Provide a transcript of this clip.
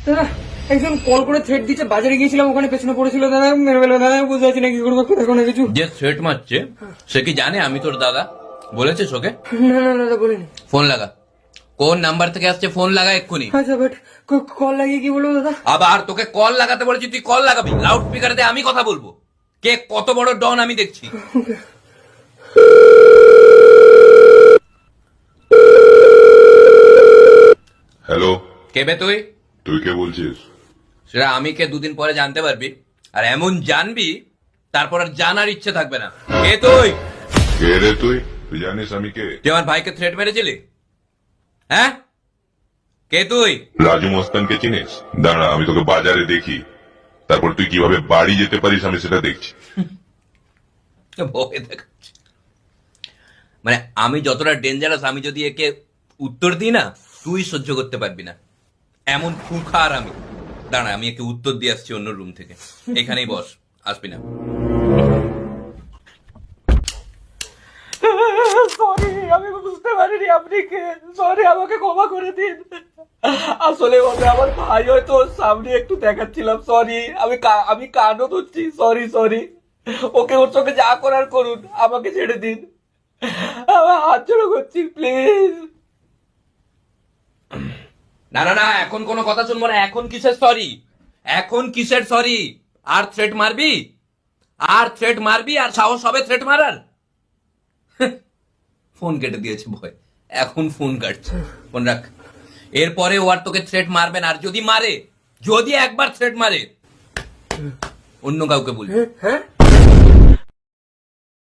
দাদা একজন কল করে থ্রেট দিচ্ছে, বাজারে গিয়েছিলাম, ওখানে পেছনে পড়েছিল দাদা, মেরে ফেলবে দাদা, বুঝতে পারছি না কি করবো, দেখো না কিছু। যে থ্রেট মারছে সে কি জানে আমি তোর দাদা? বলেছিস ওকে? না না দাদা বলিনি। ফোন লাগা। কোন নাম্বার থেকে আসছে ফোন লাগা এক্ষুনি। আচ্ছা বাট কল লাগিয়ে কি বলবো দাদা? আবার তোকে কল লাগাতে বলেছি, তুই কল লাগাবি? লাউড স্পিকারে দিয়ে আমি কথা বলবো? কে কত বড় ডন আমি দেখছি। হ্যালো, কে বে তুই? তুই কে বলছিস? সেটা আমি কে দুদিন পরে জানতে পারবি, আর এমন জানবি তারপর আর জানার ইচ্ছে থাকবে না। কে তুই? কে রে তুই? তুই জানিস আমি কে? তুই আমার ভাইকে থ্রেট মেরেছিলি? হ্যাঁ, কে তুই? রাজু মস্তানকে চিনিস? দাঁড়া, আমি তোকে বাজারে দেখি, তারপর তুই কিভাবে বাড়ি যেতে পারিস আমি সেটা দেখছি। ভয় দেখাচ্ছে। মানে আমি যতটা ডেঞ্জারাস, আমি যদি একে উত্তর দিই না, তুই সহ্য করতে পারবি না, এমন খুখার আমি। দাঁড়া, আমি একে উত্তর দিয়ে আসছি অন্য রুম থেকে। এখানেই বস, আসবি না। সরি, আমি বুঝতে পারিনি আপনি কে। সরি, আমাকে ক্ষমা করে দিন। আসলে ওকে আমার ভাই হয়তো সামনে একটু দেখাচ্ছিলাম। সরি, আমি কানও ধরছি। সরি সরি, ওকে ওর সঙ্গে যা করার করুন, আমাকে ছেড়ে দিন। আমার হাত জোড়ো করছি, প্লিজ। না না না, এখন কোনো কথা শুনবো না। এখন কিসের সরি? এখন কিসের সরি? আর থ্রেট মারবি? আর থ্রেট মারবি? আর সাহস হবে থ্রেট মারার? ফোন কেটে দিয়েছে ভয়, এখন ফোন কাটছে। ফোন রাখ। এরপরে ও আর তোকে থ্রেট মারবে না, আর যদি মারে, যদি একবার থ্রেট মারে, অন্য কাউকে বলবি। হ্যাঁ